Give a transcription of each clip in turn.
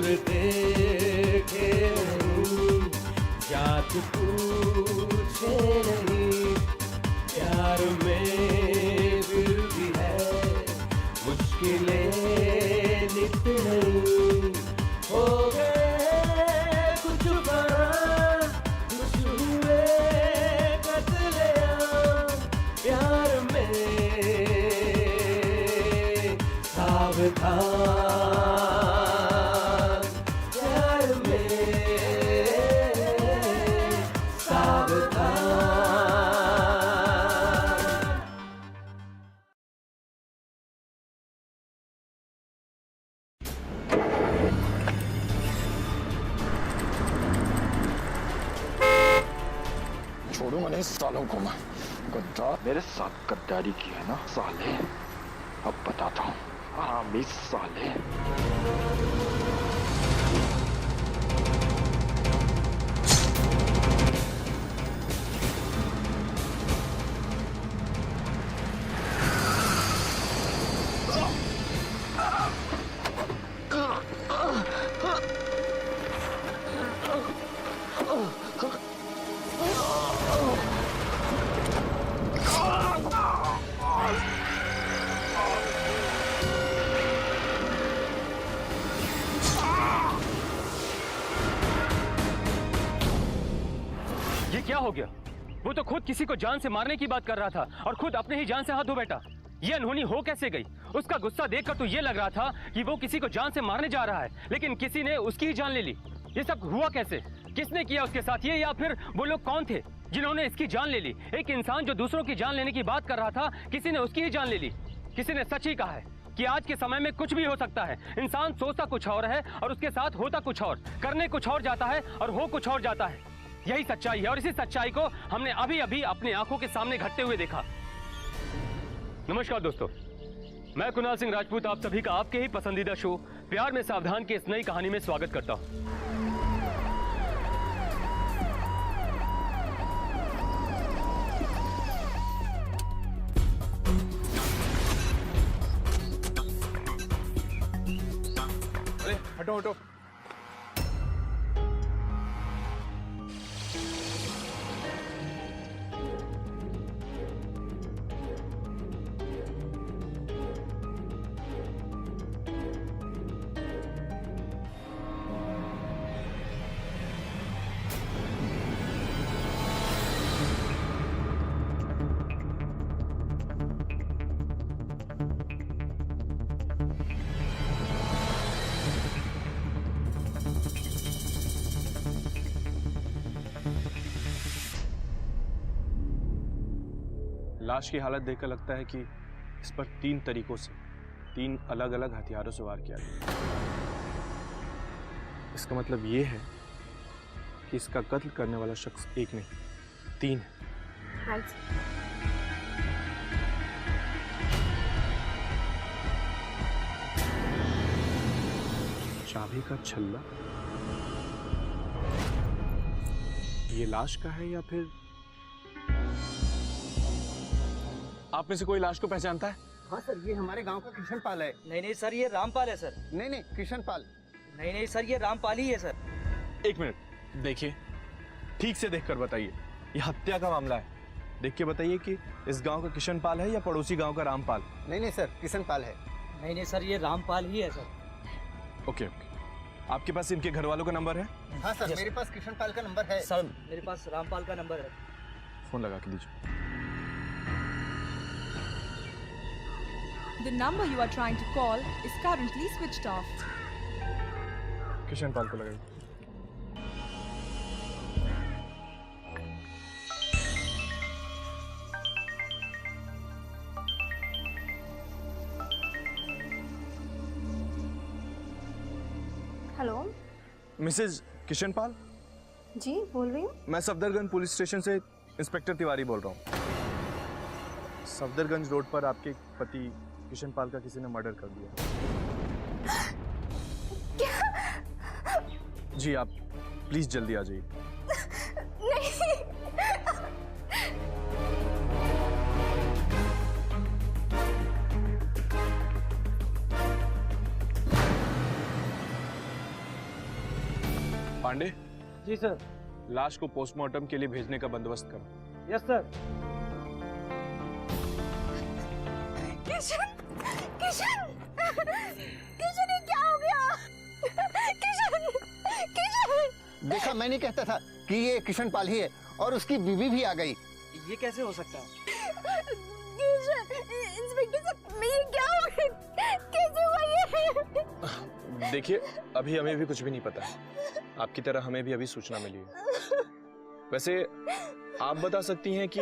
दूर देखे नहीं, जात पूछे नहीं, प्यार में फिर भी है मुश्किलें नित नहीं। हो गए कुछ बार कुछ हुए कत्लेआम, प्यार में सावधान, प्यार में सावधान। छोड़ूंगा नहीं सालों को मैं। गद्दा मेरे साथ गद्दारी की है ना साले, अब बताता हूँ आरामी साले। ये क्या हो गया? वो तो खुद किसी को जान से मारने की बात कर रहा था और खुद अपने ही जान से हाथ धो बैठा। ये अनहोनी हो कैसे गई? उसका गुस्सा देखकर तो ये लग रहा था कि वो किसी को जान से मारने जा रहा है, लेकिन किसी ने उसकी ही जान ले ली। ये सब हुआ कैसे? किसने किया उसके साथ ये, या फिर वो लोग कौन थे जिन्होंने इसकी जान ले ली? एक इंसान जो दूसरों की जान लेने की बात कर रहा था, किसी ने उसकी ही जान ले ली। किसी ने सच ही कहा है कि आज के समय में कुछ भी हो सकता है। इंसान सोचता कुछ और है और उसके साथ होता कुछ और, करने कुछ और जाता है और हो कुछ और जाता है। यही सच्चाई है और इसी सच्चाई को हमने अभी अभी अपने आंखों के सामने घटते हुए देखा। नमस्कार दोस्तों, मैं कुणाल सिंह राजपूत आप सभी का आपके ही पसंदीदा शो प्यार में सावधान की इस नई कहानी में स्वागत करता हूं। अरे हटो हटो। लाश की हालत देखकर लगता है कि इस पर 3 तरीकों से 3 अलग अलग हथियारों से वार किया गया। इसका मतलब ये है कि इसका कत्ल करने वाला शख्स एक नहीं 3 है। हाँ जी। चाबी का छल्ला ये लाश का है या फिर आप में से कोई लाश को पहचानता है? हाँ सर, ये हमारे गांव का किशन पाल है। नहीं नहीं सर, ये रामपाल है सर। नहीं नहीं, किशन पाल। नहीं नहीं सर, ये रामपाल ही है सर। 1 मिनट देखिए, ठीक से देखकर बताइए, ये हत्या का मामला है। देख के बताइए कि इस गांव का किशन पाल है या पड़ोसी गांव का रामपाल। नहीं नहीं सर, किशन पाल है। नहीं नहीं सर, ये रामपाल ही है सर। ओके ओके, आपके पास इनके घर वालों का नंबर है? हाँ सर, मेरे पास किशन पाल का नंबर है। सर मेरे पास रामपाल का नंबर है। फोन लगा के दीजिए। The number you are trying to call is currently switched off. Kishan पाल को लगाइए। हेलो मिसेज किशन पाल? जी, बोल रही हूँ। मैं सफदरगंज पुलिस स्टेशन से इंस्पेक्टर तिवारी बोल रहा हूँ। सफदरगंज रोड पर आपके पति किशन पाल का किसी ने मर्डर कर दिया। क्या? जी आप प्लीज जल्दी आ जाइए। नहीं। पांडे, जी सर। लाश को पोस्टमार्टम के लिए भेजने का बंदोबस्त करो। Yes sir. किशन, किशन, किशन ये क्या हो गया? किशन, किशन। देखा, मैं नहीं कहता था कि ये किशन पाल ही है, और उसकी बीवी भी आ गई। ये कैसे हो सकता है? किशन, इंस्पेक्टर साहब, ये क्या हो गया? कैसे हुआ ये? देखिए, अभी हमें भी कुछ भी नहीं पता है। आपकी तरह हमें भी अभी सूचना मिली है। वैसे आप बता सकती हैं कि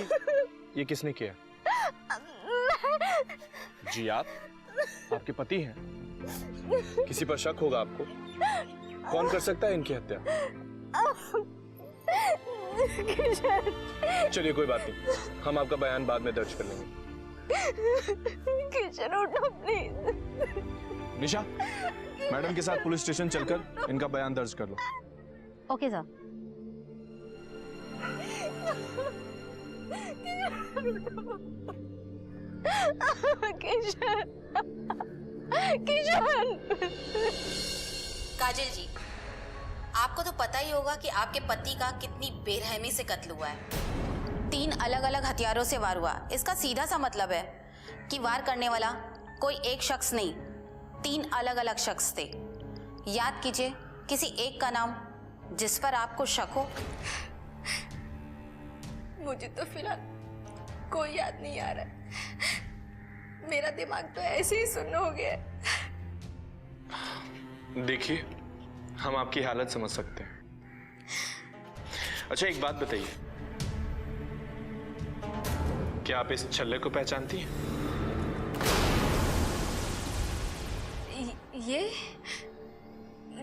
ये किसने किया? जी आप? आपके पति हैं? किसी पर शक होगा आपको? कौन कर सकता है इनकी हत्या? चलिए कोई बात नहीं, हम आपका बयान बाद में दर्ज कर लेंगे। किशन उठो प्लीज। निशा, मैडम के साथ पुलिस स्टेशन चलकर इनका बयान दर्ज कर लो। Okay sir. किशन, किशन। काजल जी, आपको तो पता ही होगा कि आपके पति का कितनी बेरहमी से कत्ल हुआ है। 3 अलग अलग हथियारों से वार हुआ। इसका सीधा सा मतलब है कि वार करने वाला कोई एक शख्स नहीं, 3 अलग अलग शख्स थे। याद कीजिए किसी एक का नाम जिस पर आपको शक हो। मुझे तो फिलहाल कोई याद नहीं आ रहा है। मेरा दिमाग तो ऐसे ही सुन्न हो गया है। देखिए, हम आपकी हालत समझ सकते हैं। अच्छा एक बात बताइए, क्या आप इस छल्ले को पहचानती हैं?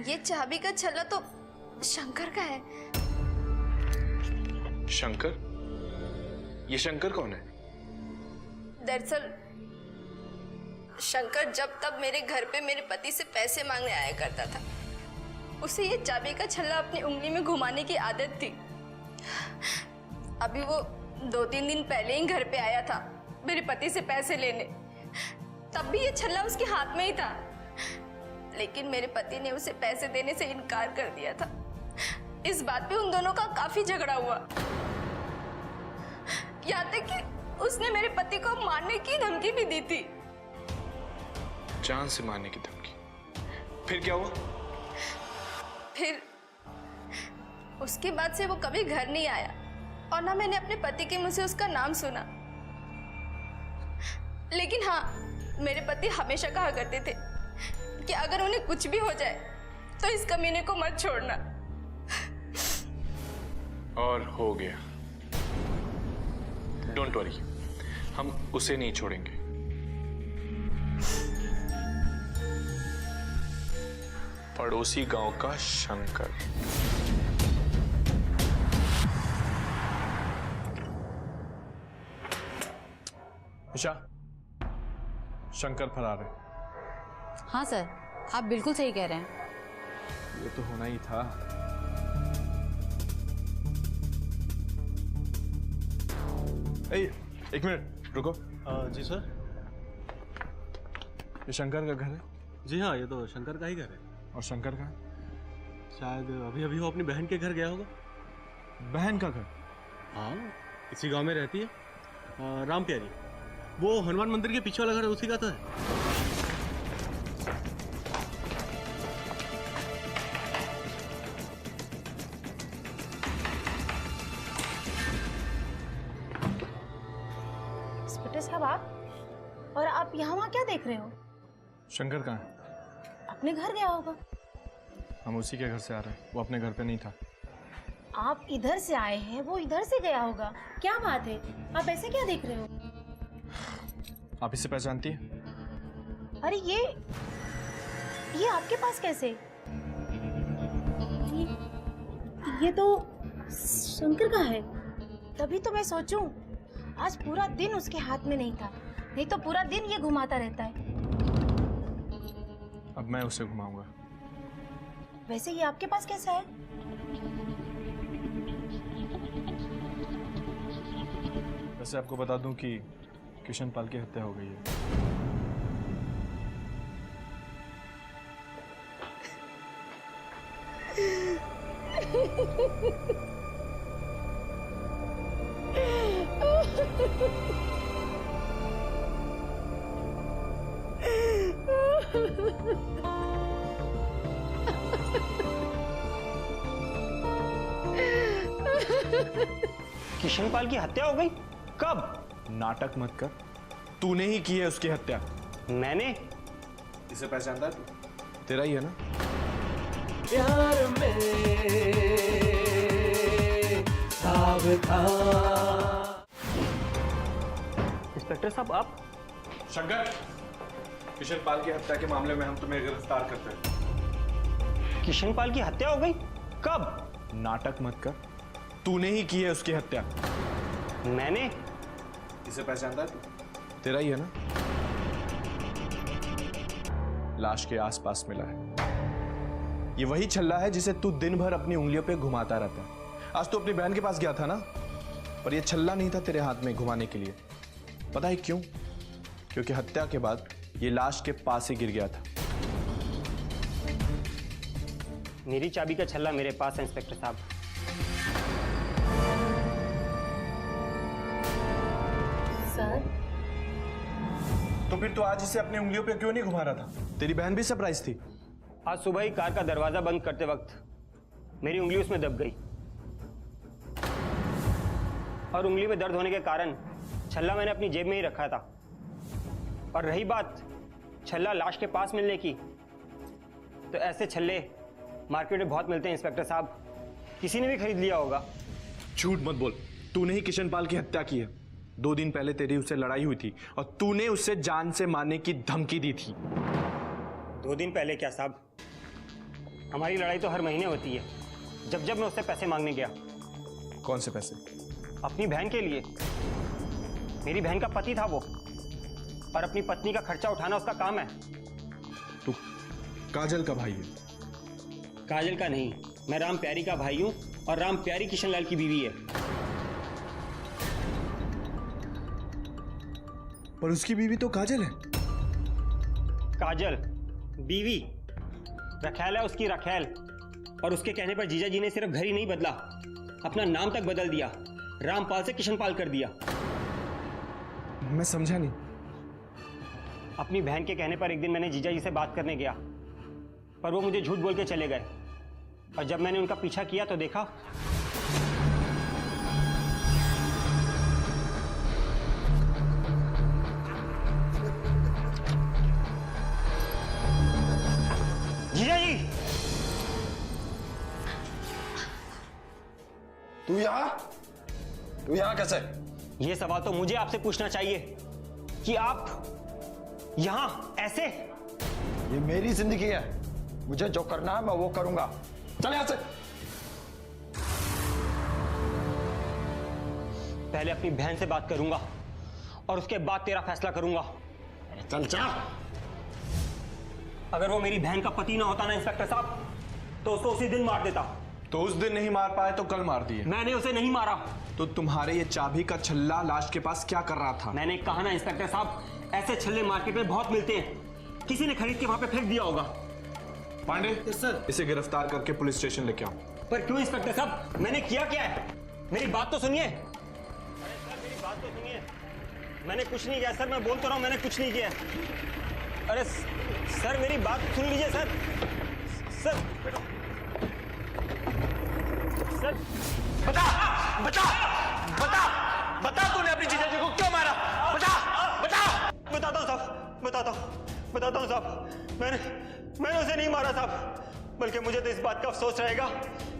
ये चाबी का छल्ला तो शंकर का है। शंकर? ये शंकर कौन है? दरअसल शंकर जब तब मेरे घर पे मेरे पति से पैसे मांगने आया करता था। उसे ये चाबी का छल्ला अपनी उंगली में घुमाने की आदत थी। अभी वो 2-3 दिन पहले ही घर पे आया था मेरे पति से पैसे लेने। तब भी ये छल्ला उसके हाथ में ही था, लेकिन मेरे पति ने उसे पैसे देने से इनकार कर दिया था। इस बात पे उन दोनों का काफी झगड़ा हुआ। यहाँ तक कि उसने मेरे पति को मारने की धमकी भी दी थी। जान से मारने की धमकी? फिर क्या हुआ? फिर उसके बाद से वो कभी घर नहीं आया, और ना मैंने अपने पति के मुंह से उसका नाम सुना। लेकिन हाँ, मेरे पति हमेशा कहा करते थे कि अगर उन्हें कुछ भी हो जाए तो इस कमीने को मत छोड़ना। और हो गया। डोंट वरी, हम उसे नहीं छोड़ेंगे। पड़ोसी गांव का शंकर। निशा, शंकर फरार है। हाँ सर, आप बिल्कुल सही कह रहे हैं। ये तो होना ही था। एक मिनट रुको। जी सर। ये शंकर का घर है? जी हाँ, ये तो शंकर का ही घर है। और शंकर का? शायद अभी अभी वो अपनी बहन के घर गया होगा। बहन का घर? हाँ, इसी गांव में रहती है, राम प्यारी। वो हनुमान मंदिर के पीछे वाला घर है, उसी का तो है। इंस्पेक्टर साहब, आप और आप यहाँ वहाँ क्या देख रहे हो? शंकर कहाँ है? अपने घर गया होगा। हम उसी के घर से आ रहे हैं, वो अपने घर पे नहीं था। आप इधर से आए हैं, वो इधर से गया होगा। क्या बात है, आप ऐसे क्या देख रहे हो? आप इसे पहचानती है? अरे ये आपके पास कैसे? ये तो शंकर का है। तभी तो मैं सोचूं, आज पूरा दिन उसके हाथ में नहीं था, नहीं तो पूरा दिन ये घुमाता रहता है। अब मैं उसे घुमाऊंगा। वैसे ये आपके पास कैसा है? वैसे आपको बता दूं कि किशन पाल की हत्या हो गई है। किशन पाल की हत्या हो गई? कब? नाटक मत कर, तूने ही की है उसकी हत्या। मैंने? इसे पहचानता है तू? तेरा ही है ना? प्यार में सावधान। इंस्पेक्टर साहब आप? शंकर, किशन पाल की हत्या के मामले में हम तुम्हें गिरफ्तार करते हैं। किशन पाल की हत्या हो गई? कब? नाटक मत कर, तूने ही की है उसकी हत्या। मैंने? इसे पहचानता है तू? तेरा ही है ना? लाश के आसपास मिला है। ये वही छल्ला है जिसे तू दिन भर अपनी उंगलियों पे घुमाता रहता है। आज तू अपनी बहन के पास गया था ना, पर ये छल्ला नहीं था तेरे हाथ में घुमाने के लिए। पता है क्यों? क्योंकि हत्या के बाद ये लाश के पास ही गिर गया था। मेरी चाबी का छल्ला मेरे पास है इंस्पेक्टर साहब। सर, तो फिर तू आज इसे अपनी उंगलियों पे क्यों नहीं घुमा रहा था? तेरी बहन भी सरप्राइज थी। आज सुबह ही कार का दरवाजा बंद करते वक्त मेरी उंगली उसमें दब गई और उंगली में दर्द होने के कारण छल्ला मैंने अपनी जेब में ही रखा था। और रही बात छल्ला लाश के पास मिलने की, तो ऐसे छल्ले मार्केट में बहुत मिलते हैं इंस्पेक्टर साहब, किसी ने भी खरीद लिया होगा। झूठ मत बोल, तूने ही किशन पाल की हत्या की है। 2 दिन पहले तेरी उससे लड़ाई हुई थी और तूने उसे जान से मारने की धमकी दी थी। 2 दिन पहले क्या साहब? हमारी लड़ाई तो हर महीने होती है, जब जब मैं उससे पैसे मांगने गया। कौन से पैसे? अपनी बहन के लिए। मेरी बहन का पति था वो, और अपनी पत्नी का खर्चा उठाना उसका काम है। तू काजल का भाई है? काजल का नहीं, मैं राम प्यारी का भाई हूं, और राम प्यारी किशन लाल की बीवी है। पर उसकी बीवी तो काजल है। काजल बीवी? रखैल है उसकी, रखैल। और उसके कहने पर जीजा जी ने सिर्फ घर ही नहीं बदला, अपना नाम तक बदल दिया, रामपाल से किशनपाल कर दिया। मैं समझा नहीं। अपनी बहन के कहने पर एक दिन मैंने जीजा जी से बात करने गया, पर वो मुझे झूठ बोल के चले गए। और जब मैंने उनका पीछा किया तो देखा जीजा जी। तू यहाँ कैसे? ये सवाल तो मुझे आपसे पूछना चाहिए कि आप यहां ऐसे? ये मेरी जिंदगी है, मुझे जो करना है मैं वो करूंगा। चल यहाँ से। पहले अपनी बहन से बात करूंगा और उसके बाद तेरा फैसला करूंगा। चल चल। अगर वो मेरी बहन का पति ना होता ना इंस्पेक्टर साहब, तो उसको उसी दिन मार देता। तो उस दिन नहीं मार पाए तो कल मार दिए। मैंने उसे नहीं मारा। तो तुम्हारे ये चाबी का छल्ला लाश के पास क्या कर रहा था? मैंने कहा ना इंस्पेक्टर साहब, ऐसे छल्ले मार्केट में बहुत मिलते हैं, किसी ने खरीद के वहां पे फेंक दिया होगा। पांडे, सर, इसे गिरफ्तार करके पुलिस स्टेशन लेके आओ। पर क्यों इंस्पेक्टर साहब? मैंने किया क्या है? मेरी बात तो सुनिए। अरे सर मेरी बात तो सुनिए। मैंने कुछ नहीं किया सर, मैं बोल तो रहा हूं मैंने कुछ नहीं किया। अरे सर मेरी बात सुन लीजिए सर। सर सर बता बता बता बता, तूने अपनी जीजा जी को क्यों मारा? बता बता। बताता हूँ साहब, बताता हूँ साहब। मैंने उसे नहीं मारा साहब, बल्कि मुझे तो इस बात का अफसोस रहेगा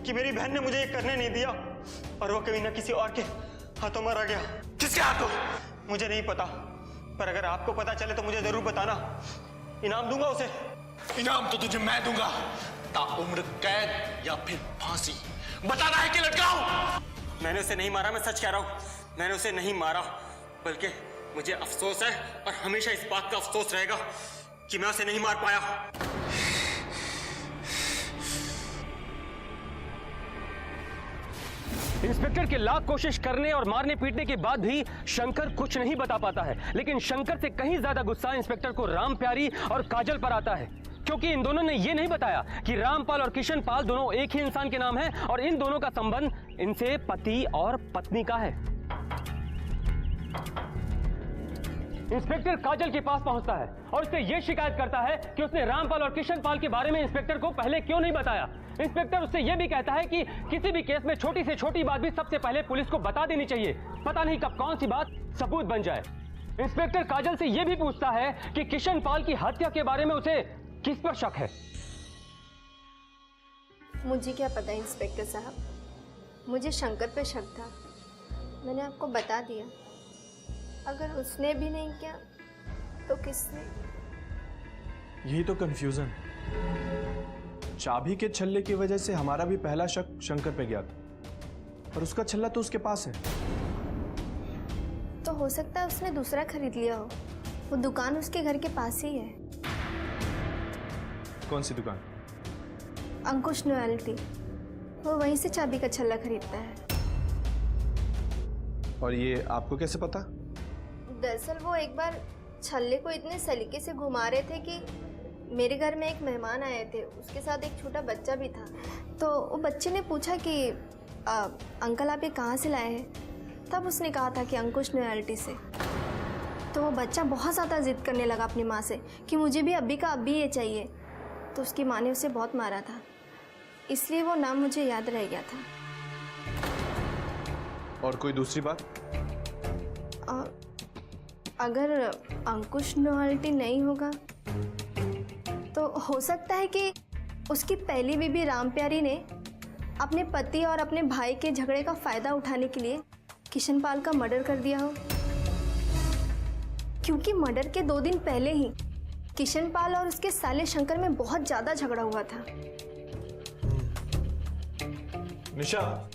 कि मेरी बहन ने मुझे ये करने नहीं दिया और वो कभी ना किसी और के हाथों मारा गया। किसके हाथों? मुझे नहीं पता, पर अगर आपको पता चले तो मुझे जरूर बताना, इनाम दूंगा उसे। इनाम तो तुझे मैं दूंगा, ताउम्र कैद या फिर फांसी। बताना है कि लटकाऊं? मैंने उसे नहीं मारा, मैं सच कह रहा हूं, मैंने उसे नहीं मारा, बल्कि मुझे अफसोस है और हमेशा इस बात का अफसोस रहेगा कि मैं उसे नहीं मार पाया। इंस्पेक्टर के लाख कोशिश करने और मारने पीटने के बाद भी शंकर कुछ नहीं बता पाता है, लेकिन शंकर से कहीं ज्यादा गुस्सा इंस्पेक्टर को राम प्यारी और काजल पर आता है, क्योंकि इन दोनों ने ये नहीं बताया कि रामपाल और किशन पाल दोनों एक ही इंसान के नाम है और इन दोनों का संबंध इनसे पति और पत्नी का है। इंस्पेक्टर काजल के पास पहुंचता है और उससे यह शिकायत करता है कि उसने रामपाल और किशन पाल के बारे में इंस्पेक्टर को पहले क्यों नहीं बताया। इंस्पेक्टर उससे यह भी कहता है कि किसी भी केस में छोटी से छोटी बात भी सबसे पहले पुलिस को बता देनी चाहिए, पता नहीं कब कौन सी बात सबूत बन जाए। इंस्पेक्टर काजल से यह भी पूछता है कि किशन पाल की हत्या के बारे में उसे किस पर शक है। मुझे क्या पता इंस्पेक्टर साहब, मुझे शंकर पे शक था, मैंने आपको बता दिया। अगर उसने भी नहीं किया तो किसने? यही तो कंफ्यूजन। चाबी के छल्ले की वजह से हमारा भी पहला शक शंकर पे गया था और उसका छल्ला तो उसके पास है। तो हो सकता है उसने दूसरा खरीद लिया हो, वो दुकान उसके घर के पास ही है। कौन सी दुकान? अंकुश नॉयल्टी, वो वहीं से चाबी का छल्ला खरीदता है। और ये आपको कैसे पता? दरअसल वो एक बार छल्ले को इतने सलीके से घुमा रहे थे कि मेरे घर में एक मेहमान आए थे, उसके साथ एक छोटा बच्चा भी था। तो वो बच्चे ने पूछा कि अंकल आप ये कहाँ से लाए हैं? तब उसने कहा था कि अंकुश नॉयल्टी से। तो वो बच्चा बहुत ज़्यादा ज़िद करने लगा अपनी माँ से कि मुझे भी अभी का अभी ये चाहिए। तो उसकी माँ ने उसे बहुत मारा था, इसलिए वो नाम मुझे याद रह गया था। और कोई दूसरी बात? अगर अंकुश नॉयल्टी नहीं होगा तो हो सकता है कि उसकी पहली बीबी रामप्यारी ने अपने पति और अपने भाई के झगड़े का फायदा उठाने के लिए किशन पाल का मर्डर कर दिया हो, क्योंकि मर्डर के 2 दिन पहले ही किशन पाल और उसके साले शंकर में बहुत ज्यादा झगड़ा हुआ था। निशा,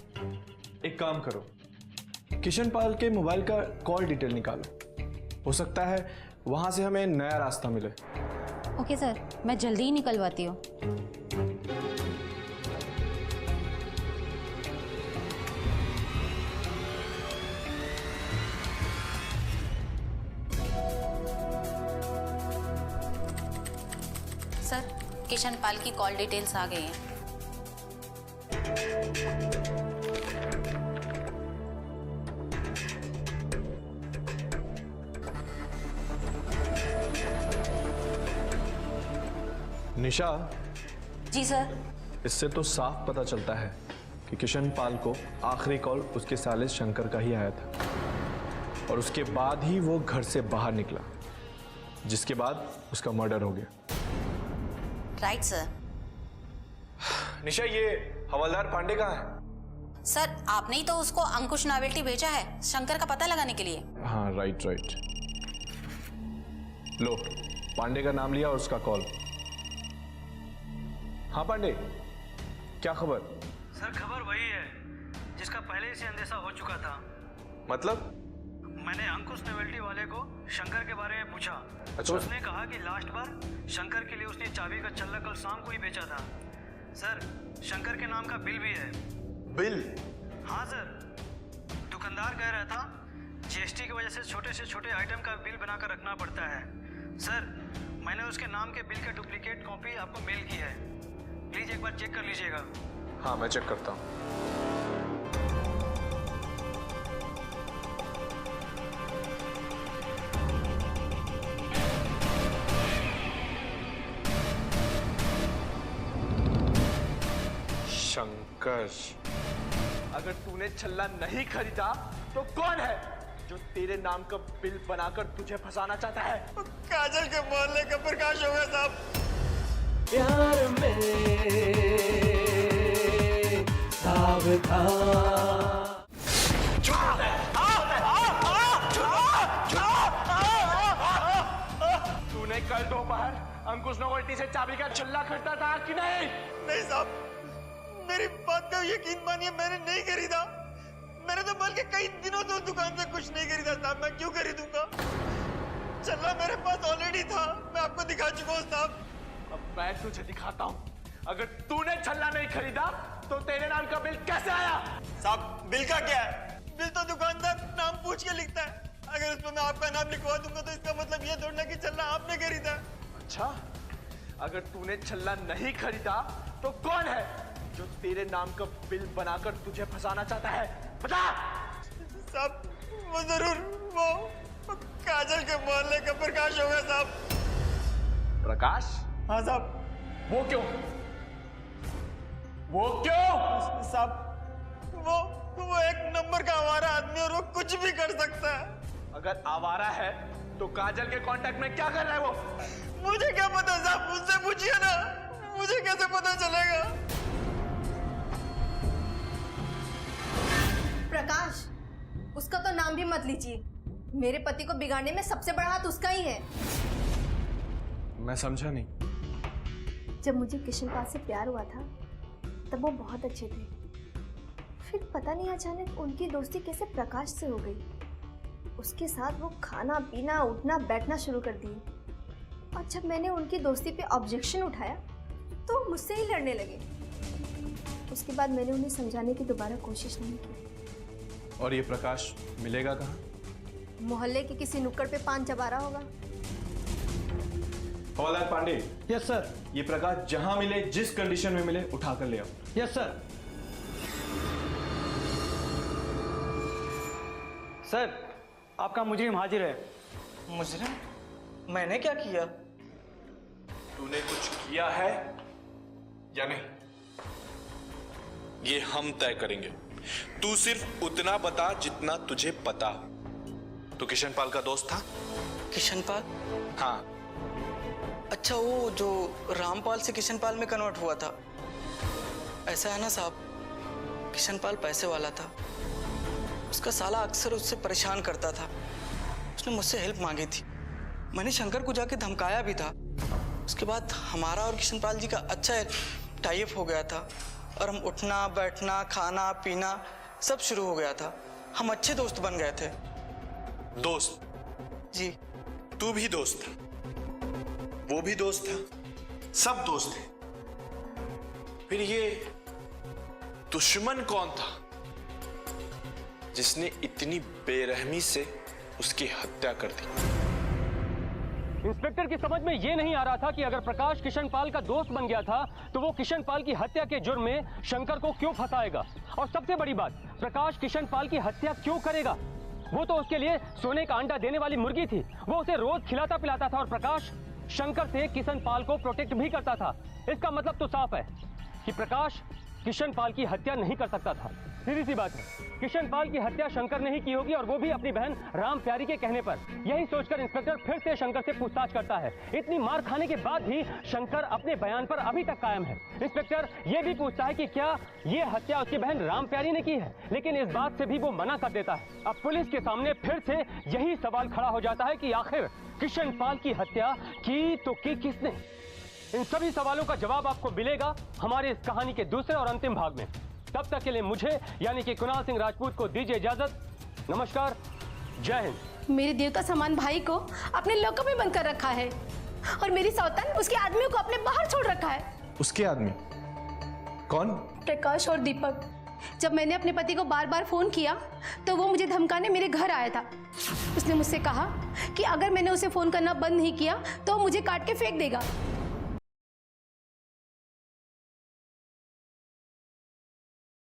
एक काम करो, किशन पाल के मोबाइल का कॉल डिटेल निकालो, हो सकता है वहां से हमें नया रास्ता मिले। ओके सर, मैं जल्दी ही निकलवाती हूँ। सर, किशन पाल की कॉल डिटेल्स आ गई हैं। निशा, जी सर। इससे तो साफ पता चलता है कि किशन पाल को आखिरी कॉल उसके साले शंकर का ही आया था और उसके बाद ही वो घर से बाहर निकला, जिसके बाद उसका मर्डर हो गया। Right sir. निशा, ये हवलदार पांडे कहाँ है? सर, आपने ही तो उसको अंकुश नॉवेल्टी भेजा है शंकर का पता लगाने के लिए। हाँ, राइट। लो, पांडे का नाम लिया और उसका कॉल। हाँ पांडे, क्या खबर? सर खबर वही है जिसका पहले से अंदेशा हो चुका था। मतलब? मैंने अंकुश नॉवेल्टी वाले को शंकर के बारे में पूछा। अच्छा। तो उसने कहा कि लास्ट बार शंकर के लिए उसने चाबी का छल्ला कल शाम को ही बेचा था। सर, शंकर के नाम का बिल भी है। बिल? हाँ सर, दुकानदार कह रहा था जीएसटी की वजह से छोटे आइटम का बिल बनाकर रखना पड़ता है। सर, मैंने उसके नाम के बिल का डुप्लीकेट कॉपी आपको मेल की है, प्लीज एक बार चेक कर लीजिएगा। हाँ, मैं चेक करता हूँ। शंकर, अगर तूने छल्ला नहीं खरीदा तो कौन है जो तेरे नाम का बिल बनाकर तुझे फंसाना चाहता है? काजल के मोहल्ले का प्रकाश होगा साहब। प्यार में सावधान। तूने कल दोपहर अंकुश नॉवेल्टी से चाबी का छल्ला खरीदा था कि नहीं? नहीं साहब, मेरी बात का यकीन मानिए, मैंने नहीं खरीदा। मैंने तो बल्कि कई दिनों से उस दुकान से कुछ नहीं खरीदा साहब। मैं क्यों खरीदूंगा? छल्ला मेरे पास ऑलरेडी था, मैं आपको दिखा चुका हूँ साहब। अब मैं तुझे दिखाता हूँ। अगर तूने छल्ला नहीं खरीदा तो तेरे नाम का बिल कैसे आया? साहब, बिल का क्या है? बिल तो दुकानदार नाम पूछ के लिखता है। अगर उसमें मैं आपका नाम लिखवा दूंगा तो इसका मतलब ये थोड़ा कि छल्ला आपने खरीदा। अच्छा, अगर तूने छल्ला नहीं खरीदा तो कौन है जो तेरे नाम का बिल बनाकर तुझे फंसाना चाहता है? बता। साहब वो जरूर वो काजल के मोहल्ले का प्रकाश होगा साहब। प्रकाश? हाँ साहब। वो क्यों? वो क्यों? साहब वो एक नंबर का आवारा आदमी और वो कुछ भी कर सकता है। अगर आवारा है तो काजल के कांटेक्ट में क्या कर रहा है वो? मुझे क्या पता साहब, मुझसे पूछिए ना, मुझे कैसे पता चलेगा? प्रकाश, उसका तो नाम भी मत लीजिए। मेरे पति को बिगाड़ने में सबसे बड़ा हाथ उसका ही है। मैं समझा नहीं। जब मुझे किशन पाल से प्यार हुआ था तब वो बहुत अच्छे थे, फिर पता नहीं अचानक उनकी दोस्ती कैसे प्रकाश से हो गई। उसके साथ वो खाना पीना उठना बैठना शुरू कर दिए, और जब मैंने उनकी दोस्ती पे ऑब्जेक्शन उठाया तो मुझसे ही लड़ने लगे। उसके बाद मैंने उन्हें समझाने की दोबारा कोशिश नहीं की। और ये प्रकाश मिलेगा कहाँ? मोहल्ले के किसी नुक्कड़ पे पान चबा रहा होगा। हवलदार पांडे। Yes sir. ये प्रकाश जहां मिले, जिस कंडीशन में मिले, उठा कर ले आओ। Yes sir. सर, आपका मुजरिम हाजिर है। मुजरिम? मैंने क्या किया? तूने कुछ किया है या नहीं, ये हम तय करेंगे। तू सिर्फ उतना बता जितना तुझे पता। तू किशन पाल का दोस्त था? किशन पाल? हाँ। अच्छा, वो जो रामपाल से किशन पाल में कन्वर्ट हुआ था, ऐसा है ना साहब? किशन पाल पैसे वाला था, उसका साला अक्सर उससे परेशान करता था। उसने मुझसे हेल्प मांगी थी, मैंने शंकर को जाके धमकाया भी था। उसके बाद हमारा और किशन पाल जी का अच्छा टाई अप हो गया था, और हम उठना बैठना खाना पीना सब शुरू हो गया था। हम अच्छे दोस्त बन गए थे। दोस्त? जी। तू भी दोस्त था, वो भी दोस्त था, सब दोस्त थे। फिर ये दुश्मन कौन था जिसने इतनी बेरहमी से उसकी हत्या कर दी? इंस्पेक्टर की समझ में ये नहीं आ रहा था कि अगर प्रकाश किशन पाल का दोस्त बन गया था तो वो किशन पाल की हत्या के जुर्म में शंकर को क्यों फंसाएगा, और सबसे बड़ी बात, प्रकाश किशन पाल की हत्या क्यों करेगा? वो तो उसके लिए सोने का अंडा देने वाली मुर्गी थी, वो उसे रोज खिलाता पिलाता था, और प्रकाश शंकर से किशन पाल को प्रोटेक्ट भी करता था। इसका मतलब तो साफ है कि प्रकाश किशन पाल की हत्या नहीं कर सकता था। सीधी सी बात है, किशन पाल की हत्या शंकर ने ही की होगी, और वो भी अपनी बहन राम प्यारी के कहने पर। यही सोचकर इंस्पेक्टर फिर से शंकर से पूछताछ करता है। इतनी मार खाने के बाद भी शंकर अपने बयान पर अभी तक कायम है। इंस्पेक्टर ये भी पूछता है कि क्या ये हत्या उसकी बहन राम प्यारी ने की है, लेकिन इस बात से भी वो मना कर देता है। अब पुलिस के सामने फिर से यही सवाल खड़ा हो जाता है कि आखिर किशन पाल की हत्या की तो की किसने? इन सभी सवालों का जवाब आपको मिलेगा हमारे इस कहानी के दूसरे और अंतिम भाग में। तब तक के लिए मुझे यानी कि कुणाल सिंह राजपूत को दीजिए इजाजत। नमस्कार, जय हिंद। मेरे देवता समान भाई को अपने लॉकअप में बंद कर रखा है, और मेरी सौतन उसके आदमियों को अपने बाहर छोड़ रखा है। उसके आदमी कौन? प्रकाश और दीपक। जब मैंने अपने पति को बार बार फोन किया तो वो मुझे धमकाने मेरे घर आया था। उसने मुझसे कहा कि अगर मैंने उसे फोन करना बंद नहीं किया तो वो मुझे काट के फेंक देगा।